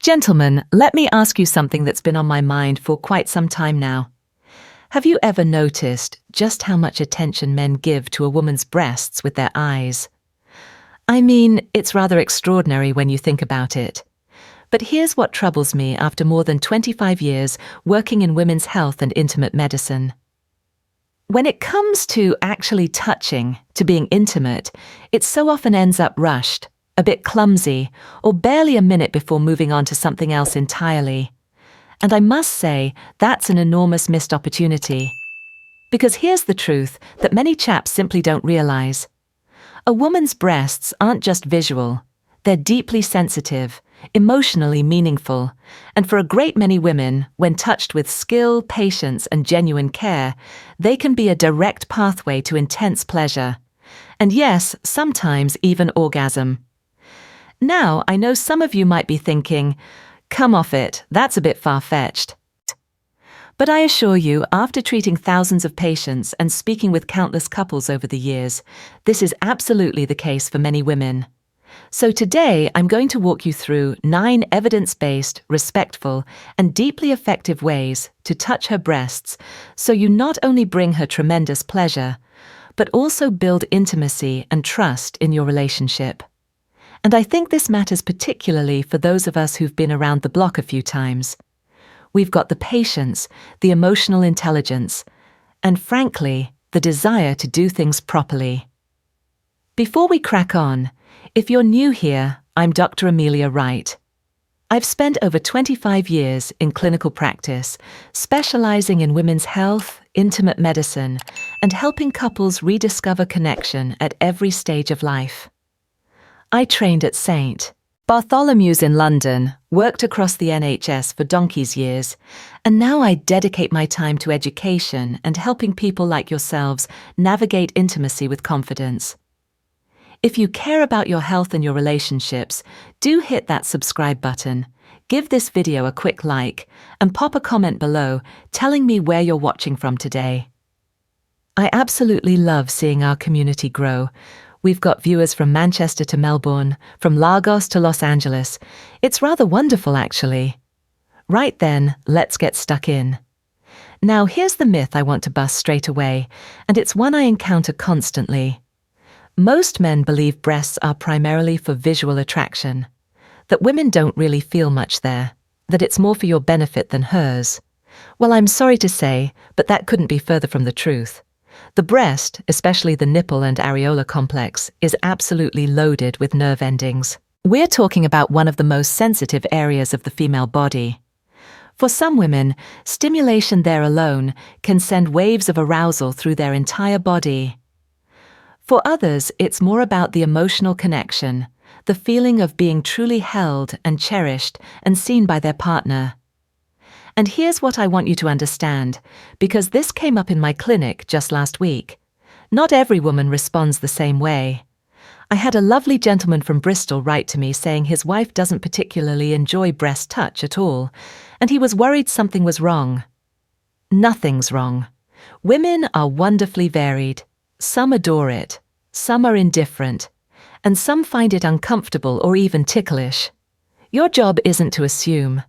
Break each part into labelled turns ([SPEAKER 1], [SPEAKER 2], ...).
[SPEAKER 1] Gentlemen, let me ask you something that's been on my mind for quite some time now. Have you ever noticed just how much attention men give to a woman's breasts with their eyes? I mean, it's rather extraordinary when you think about it. But here's what troubles me after more than 25 years working in women's health and intimate medicine. When it comes to actually touching, to being intimate, it so often ends up rushed, a bit clumsy, or barely a minute before moving on to something else entirely. And I must say, that's an enormous missed opportunity. Because here's the truth that many chaps simply don't realize. A woman's breasts aren't just visual. They're deeply sensitive, emotionally meaningful, and for a great many women, when touched with skill, patience, and genuine care, they can be a direct pathway to intense pleasure. And yes, sometimes even orgasm. Now, I know some of you might be thinking, come off it, that's a bit far-fetched. But I assure you, after treating thousands of patients and speaking with countless couples over the years, this is absolutely the case for many women. So today, I'm going to walk you through 9 evidence-based, respectful, and deeply effective ways to touch her breasts so you not only bring her tremendous pleasure, but also build intimacy and trust in your relationship. And I think this matters particularly for those of us who've been around the block a few times. We've got the patience, the emotional intelligence, and frankly, the desire to do things properly. Before we crack on, if you're new here, I'm Dr. Amelia Wright. I've spent over 25 years in clinical practice, specializing in women's health, intimate medicine, and helping couples rediscover connection at every stage of life. I trained at St. Bartholomew's in London, worked across the NHS for donkey's years, and now I dedicate my time to education and helping people like yourselves navigate intimacy with confidence. If you care about your health and your relationships, do hit that subscribe button, give this video a quick like, and pop a comment below telling me where you're watching from today. I absolutely love seeing our community grow. We've got viewers from Manchester to Melbourne, from Lagos to Los Angeles. It's rather wonderful, actually. Right then, let's get stuck in. Now, here's the myth I want to bust straight away, and it's one I encounter constantly. Most men believe breasts are primarily for visual attraction, that women don't really feel much there, that it's more for your benefit than hers. Well, I'm sorry to say, but that couldn't be further from the truth. The breast, especially the nipple and areola complex, is absolutely loaded with nerve endings. We're talking about one of the most sensitive areas of the female body. For some women, stimulation there alone can send waves of arousal through their entire body. For others, it's more about the emotional connection, the feeling of being truly held and cherished and seen by their partner. And here's what I want you to understand, because this came up in my clinic just last week. Not every woman responds the same way. I had a lovely gentleman from Bristol write to me saying his wife doesn't particularly enjoy breast touch at all, and he was worried something was wrong. Nothing's wrong. Women are wonderfully varied. Some adore it, some are indifferent, and some find it uncomfortable or even ticklish. Your job isn't to assume.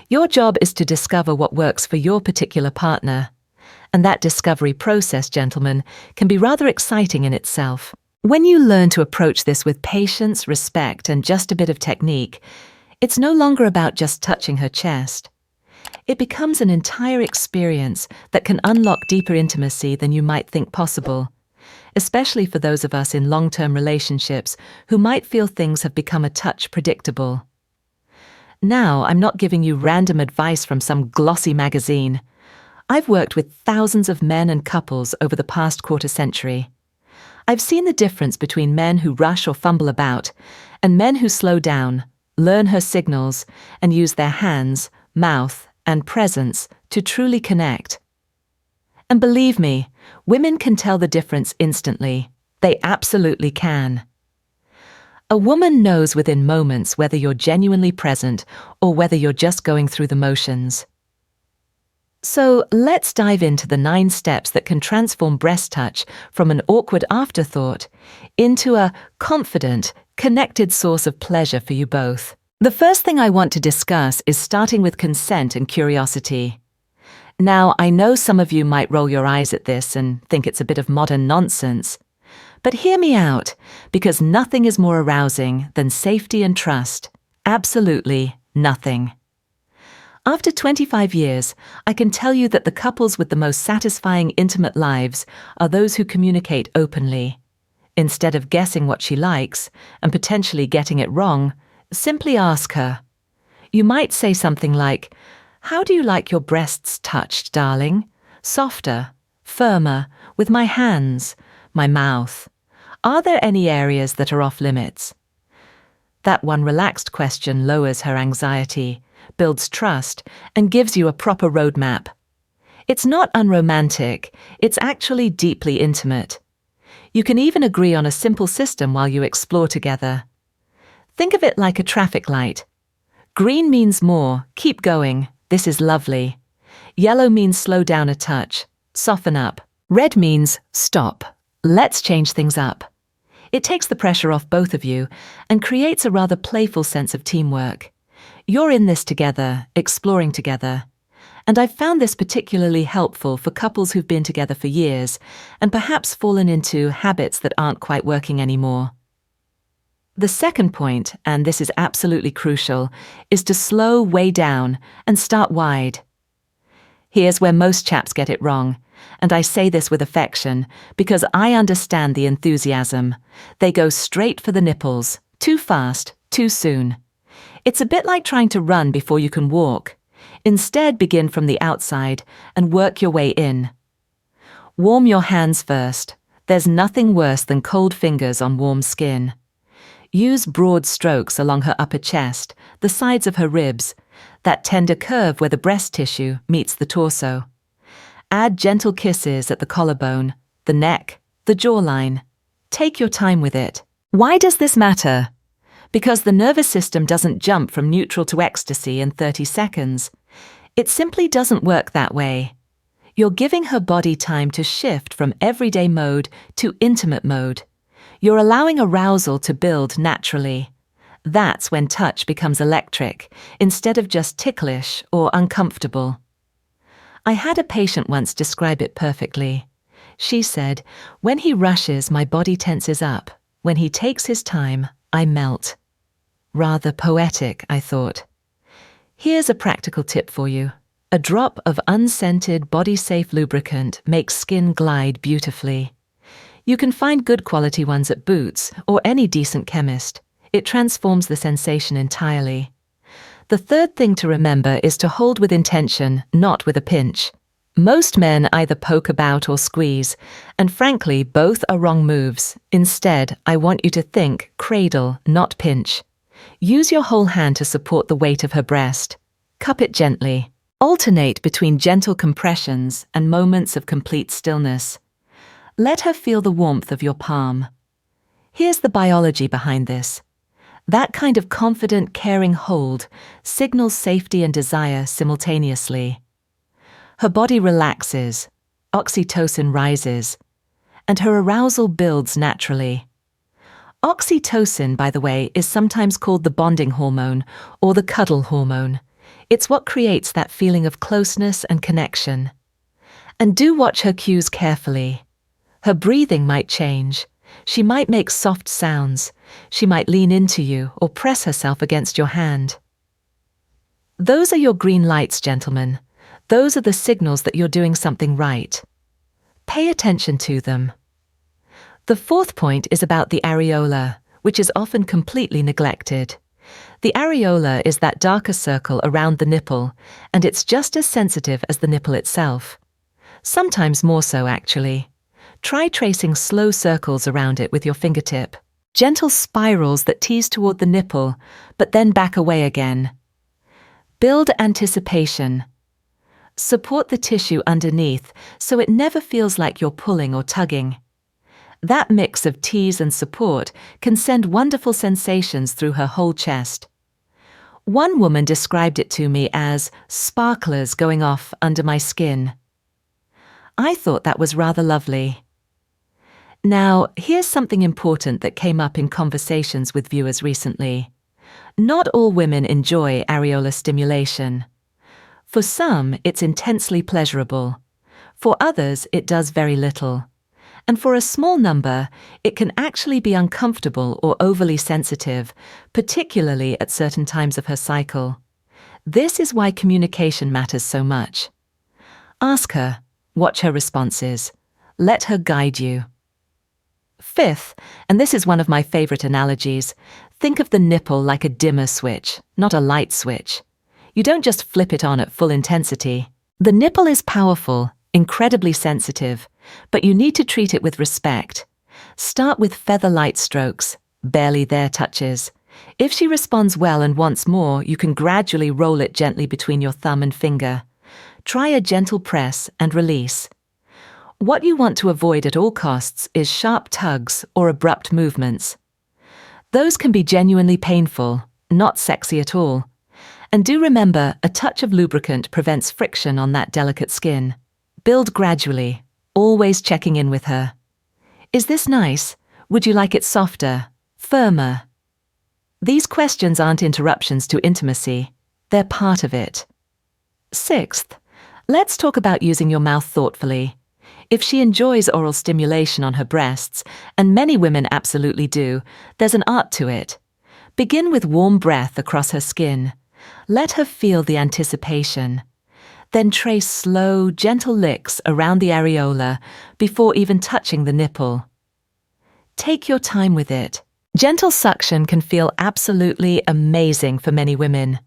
[SPEAKER 1] Your job is to discover what works for your particular partner. And that discovery process, gentlemen, can be rather exciting in itself. When you learn to approach this with patience, respect, and just a bit of technique, it's no longer about just touching her chest. It becomes an entire experience that can unlock deeper intimacy than you might think possible, especially for those of us in long-term relationships who might feel things have become a touch predictable. Now, I'm not giving you random advice from some glossy magazine. I've worked with thousands of men and couples over the past quarter century. I've seen the difference between men who rush or fumble about and men who slow down, learn her signals, and use their hands, mouth, and presence to truly connect. And believe me, women can tell the difference instantly. They absolutely can. A woman knows within moments whether you're genuinely present or whether you're just going through the motions. So let's dive into the 9 steps that can transform breast touch from an awkward afterthought into a confident, connected source of pleasure for you both. The first thing I want to discuss is starting with consent and curiosity. Now, I know some of you might roll your eyes at this and think it's a bit of modern nonsense. But hear me out, because nothing is more arousing than safety and trust. Absolutely nothing. After 25 years, I can tell you that the couples with the most satisfying intimate lives are those who communicate openly. Instead of guessing what she likes and potentially getting it wrong, simply ask her. You might say something like, "How do you like your breasts touched, darling? Softer, firmer, with my hands, my mouth? Are there any areas that are off limits?" That one relaxed question lowers her anxiety, builds trust, and gives you a proper roadmap. It's not unromantic, it's actually deeply intimate. You can even agree on a simple system while you explore together. Think of it like a traffic light. Green means more, keep going, this is lovely. Yellow means slow down a touch, soften up. Red means stop, let's change things up. It takes the pressure off both of you and creates a rather playful sense of teamwork. You're in this together, exploring together. And I've found this particularly helpful for couples who've been together for years and perhaps fallen into habits that aren't quite working anymore. The second point, and this is absolutely crucial, is to slow way down and start wide. Here's where most chaps get it wrong, and I say this with affection because I understand the enthusiasm. They go straight for the nipples, too fast, too soon. It's a bit like trying to run before you can walk. Instead, begin from the outside and work your way in. Warm your hands first. There's nothing worse than cold fingers on warm skin. Use broad strokes along her upper chest, the sides of her ribs, that tender curve where the breast tissue meets the torso. Add gentle kisses at the collarbone, the neck, the jawline. Take your time with it. Why does this matter? Because the nervous system doesn't jump from neutral to ecstasy in 30 seconds. It simply doesn't work that way. You're giving her body time to shift from everyday mode to intimate mode. You're allowing arousal to build naturally. That's when touch becomes electric, instead of just ticklish or uncomfortable. I had a patient once describe it perfectly. She said, "When he rushes, my body tenses up. When he takes his time, I melt." Rather poetic, I thought. Here's a practical tip for you. A drop of unscented, body-safe lubricant makes skin glide beautifully. You can find good quality ones at Boots or any decent chemist. It transforms the sensation entirely. The third thing to remember is to hold with intention, not with a pinch. Most men either poke about or squeeze, and frankly, both are wrong moves. Instead, I want you to think cradle, not pinch. Use your whole hand to support the weight of her breast. Cup it gently. Alternate between gentle compressions and moments of complete stillness. Let her feel the warmth of your palm. Here's the biology behind this. That kind of confident, caring hold signals safety and desire simultaneously. Her body relaxes, oxytocin rises, and her arousal builds naturally. Oxytocin, by the way, is sometimes called the bonding hormone or the cuddle hormone. It's what creates that feeling of closeness and connection. And do watch her cues carefully. Her breathing might change. She might make soft sounds. She might lean into you or press herself against your hand. Those are your green lights, gentlemen. Those are the signals that you're doing something right. Pay attention to them. The fourth point is about the areola, which is often completely neglected. The areola is that darker circle around the nipple, and it's just as sensitive as the nipple itself. Sometimes more so, actually. Try tracing slow circles around it with your fingertip. Gentle spirals that tease toward the nipple, but then back away again. Build anticipation. Support the tissue underneath so it never feels like you're pulling or tugging. That mix of tease and support can send wonderful sensations through her whole chest. One woman described it to me as sparklers going off under my skin. I thought that was rather lovely. Now, here's something important that came up in conversations with viewers recently. Not all women enjoy areola stimulation. For some, it's intensely pleasurable. For others, it does very little. And for a small number, it can actually be uncomfortable or overly sensitive, particularly at certain times of her cycle. This is why communication matters so much. Ask her, watch her responses, let her guide you. Fifth, and this is one of my favorite analogies, think of the nipple like a dimmer switch, not a light switch. You don't just flip it on at full intensity. The nipple is powerful, incredibly sensitive, but you need to treat it with respect. Start with feather-light strokes, barely there touches. If she responds well and wants more, you can gradually roll it gently between your thumb and finger. Try a gentle press and release. What you want to avoid at all costs is sharp tugs or abrupt movements. Those can be genuinely painful, not sexy at all. And do remember, a touch of lubricant prevents friction on that delicate skin. Build gradually, always checking in with her. Is this nice? Would you like it softer, firmer? These questions aren't interruptions to intimacy. They're part of it. Sixth, let's talk about using your mouth thoughtfully. If she enjoys oral stimulation on her breasts, and many women absolutely do, there's an art to it. Begin with warm breath across her skin. Let her feel the anticipation. Then trace slow, gentle licks around the areola before even touching the nipple. Take your time with it. Gentle suction can feel absolutely amazing for many women.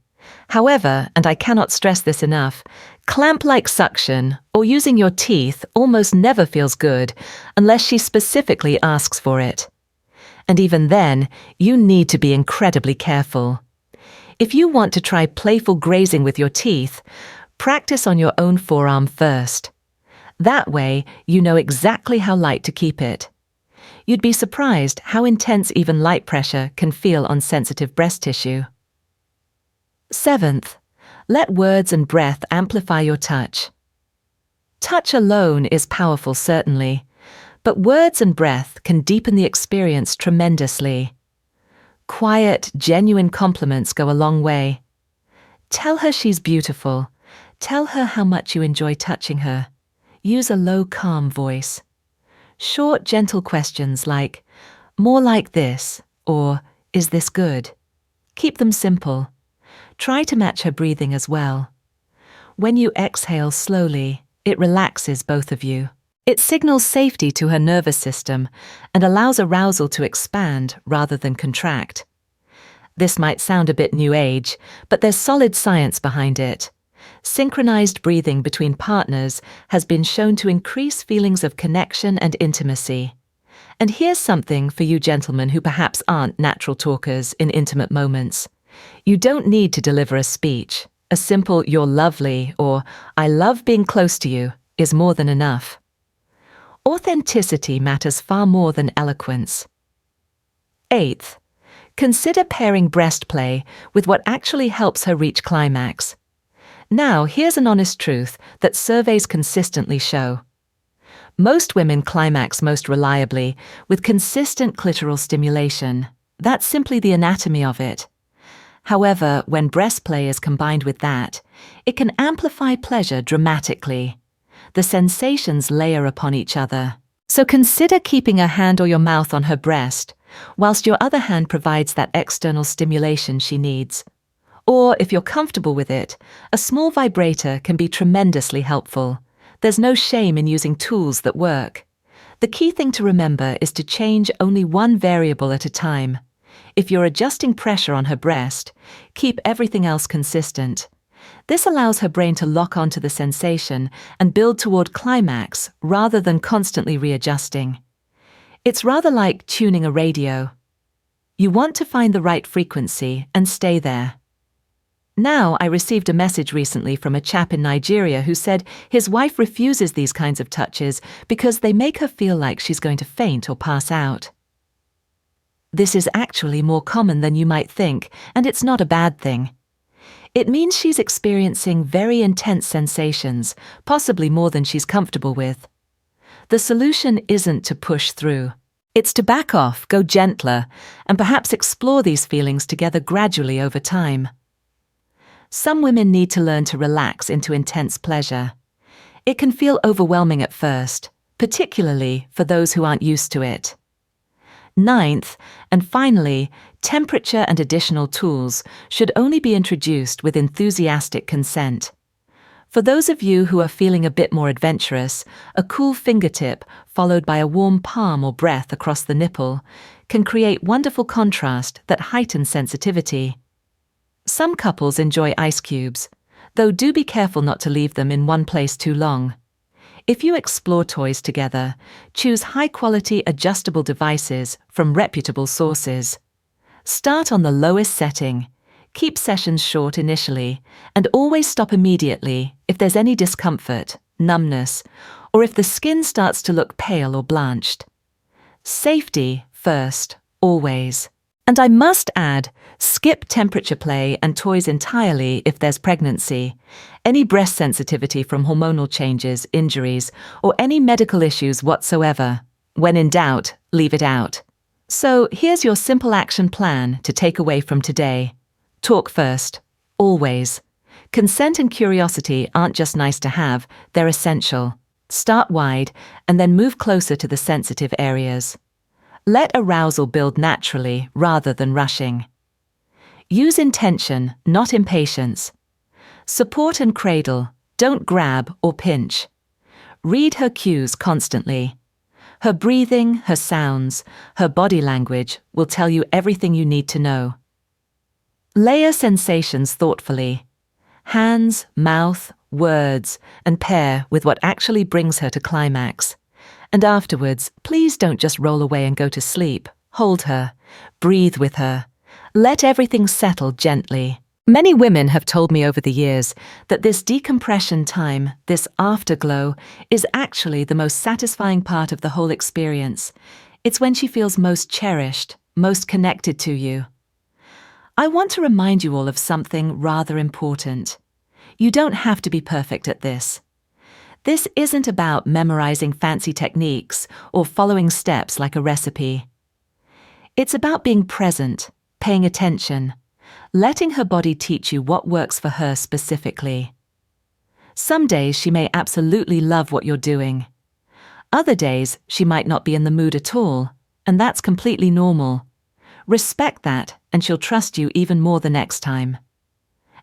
[SPEAKER 1] However, and I cannot stress this enough, clamp-like suction or using your teeth almost never feels good unless she specifically asks for it. And even then, you need to be incredibly careful. If you want to try playful grazing with your teeth, practice on your own forearm first. That way, you know exactly how light to keep it. You'd be surprised how intense even light pressure can feel on sensitive breast tissue. Seventh, let words and breath amplify your touch. Touch alone is powerful, certainly, but words and breath can deepen the experience tremendously. Quiet, genuine compliments go a long way. Tell her she's beautiful. Tell her how much you enjoy touching her. Use a low, calm voice. Short, gentle questions like, more like this, or is this good? Keep them simple. Try to match her breathing as well. When you exhale slowly, it relaxes both of you. It signals safety to her nervous system and allows arousal to expand rather than contract. This might sound a bit new age, but there's solid science behind it. Synchronized breathing between partners has been shown to increase feelings of connection and intimacy. And here's something for you gentlemen who perhaps aren't natural talkers in intimate moments. You don't need to deliver a speech. A simple "you're lovely" or "I love being close to you" is more than enough. Authenticity matters far more than eloquence. Eighth, consider pairing breast play with what actually helps her reach climax. Now, here's an honest truth that surveys consistently show. Most women climax most reliably with consistent clitoral stimulation. That's simply the anatomy of it. However, when breast play is combined with that, it can amplify pleasure dramatically. The sensations layer upon each other. So consider keeping a hand or your mouth on her breast, whilst your other hand provides that external stimulation she needs. Or, if you're comfortable with it, a small vibrator can be tremendously helpful. There's no shame in using tools that work. The key thing to remember is to change only one variable at a time. If you're adjusting pressure on her breast, keep everything else consistent. This allows her brain to lock onto the sensation and build toward climax rather than constantly readjusting. It's rather like tuning a radio. You want to find the right frequency and stay there. Now, I received a message recently from a chap in Nigeria who said his wife refuses these kinds of touches because they make her feel like she's going to faint or pass out. This is actually more common than you might think, and it's not a bad thing. It means she's experiencing very intense sensations, possibly more than she's comfortable with. The solution isn't to push through. It's to back off, go gentler, and perhaps explore these feelings together gradually over time. Some women need to learn to relax into intense pleasure. It can feel overwhelming at first, particularly for those who aren't used to it. Ninth, and finally, temperature and additional tools should only be introduced with enthusiastic consent. For those of you who are feeling a bit more adventurous, a cool fingertip followed by a warm palm or breath across the nipple can create wonderful contrast that heightens sensitivity. Some couples enjoy ice cubes, though do be careful not to leave them in one place too long. If you explore toys together, choose high-quality adjustable devices from reputable sources. Start on the lowest setting, keep sessions short initially, and always stop immediately if there's any discomfort, numbness, or if the skin starts to look pale or blanched. Safety first, always. And I must add, skip temperature play and toys entirely if there's pregnancy, any breast sensitivity from hormonal changes, injuries, or any medical issues whatsoever. When in doubt, leave it out. So here's your simple action plan to take away from today. Talk first, always. Consent and curiosity aren't just nice to have, they're essential. Start wide and then move closer to the sensitive areas. Let arousal build naturally rather than rushing. Use intention, not impatience. Support and cradle, don't grab or pinch. Read her cues constantly. Her breathing, her sounds, her body language will tell you everything you need to know. Layer sensations thoughtfully. Hands, mouth, words, and pair with what actually brings her to climax. And afterwards, please don't just roll away and go to sleep. Hold her. Breathe with her. Let everything settle gently. Many women have told me over the years that this decompression time, this afterglow, is actually the most satisfying part of the whole experience. It's when she feels most cherished, most connected to you. I want to remind you all of something rather important. You don't have to be perfect at this. This isn't about memorizing fancy techniques or following steps like a recipe. It's about being present, paying attention, letting her body teach you what works for her specifically. Some days she may absolutely love what you're doing. Other days she might not be in the mood at all, and that's completely normal. Respect that, and she'll trust you even more the next time.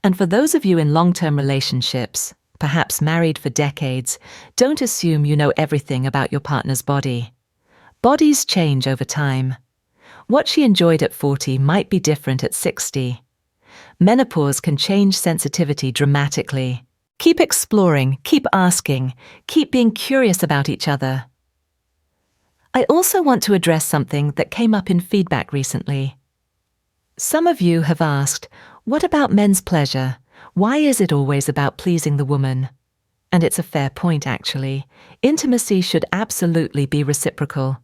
[SPEAKER 1] And for those of you in long-term relationships, perhaps married for decades, don't assume you know everything about your partner's body. Bodies change over time. What she enjoyed at 40 might be different at 60. Menopause can change sensitivity dramatically. Keep exploring, keep asking, keep being curious about each other. I also want to address something that came up in feedback recently. Some of you have asked, what about men's pleasure? Why is it always about pleasing the woman? And it's a fair point, actually. Intimacy should absolutely be reciprocal.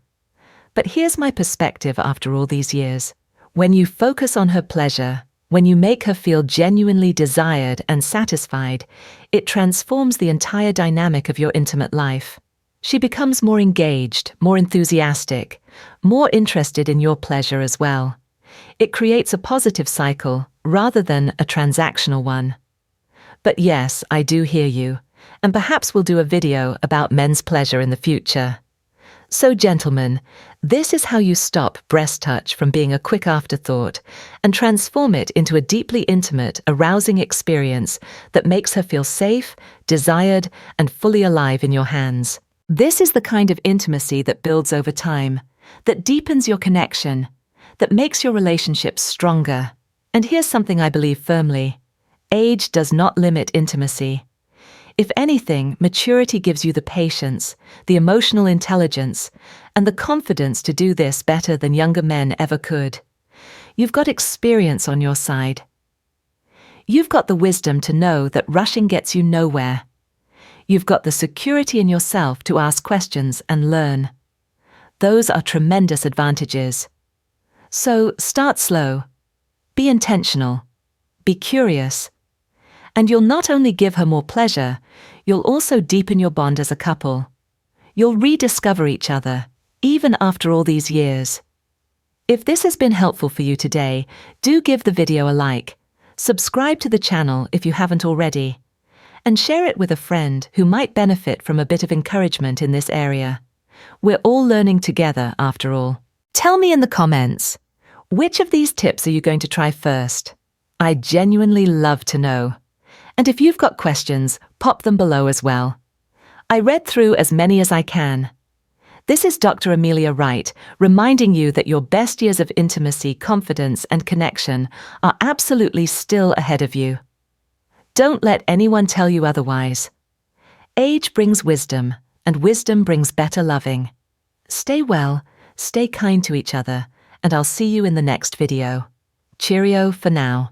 [SPEAKER 1] But here's my perspective after all these years. When you focus on her pleasure, when you make her feel genuinely desired and satisfied, it transforms the entire dynamic of your intimate life. She becomes more engaged, more enthusiastic, more interested in your pleasure as well. It creates a positive cycle rather than a transactional one. But yes, I do hear you, and perhaps we'll do a video about men's pleasure in the future. So gentlemen, this is how you stop breast touch from being a quick afterthought and transform it into a deeply intimate, arousing experience that makes her feel safe, desired, and fully alive in your hands. This is the kind of intimacy that builds over time, that deepens your connection, that makes your relationships stronger. And here's something I believe firmly. Age does not limit intimacy. If anything, maturity gives you the patience, the emotional intelligence, and the confidence to do this better than younger men ever could. You've got experience on your side. You've got the wisdom to know that rushing gets you nowhere. You've got the security in yourself to ask questions and learn. Those are tremendous advantages. So start slow. Be intentional. Be curious. And you'll not only give her more pleasure, you'll also deepen your bond as a couple. You'll rediscover each other, even after all these years. If this has been helpful for you today, do give the video a like, subscribe to the channel if you haven't already, and share it with a friend who might benefit from a bit of encouragement in this area. We're all learning together, after all. Tell me in the comments, which of these tips are you going to try first? I genuinely love to know. And if you've got questions, pop them below as well. I read through as many as I can. This is Dr. Amelia Wright, reminding you that your best years of intimacy, confidence, and connection are absolutely still ahead of you. Don't let anyone tell you otherwise. Age brings wisdom, and wisdom brings better loving. Stay well, stay kind to each other, and I'll see you in the next video. Cheerio for now.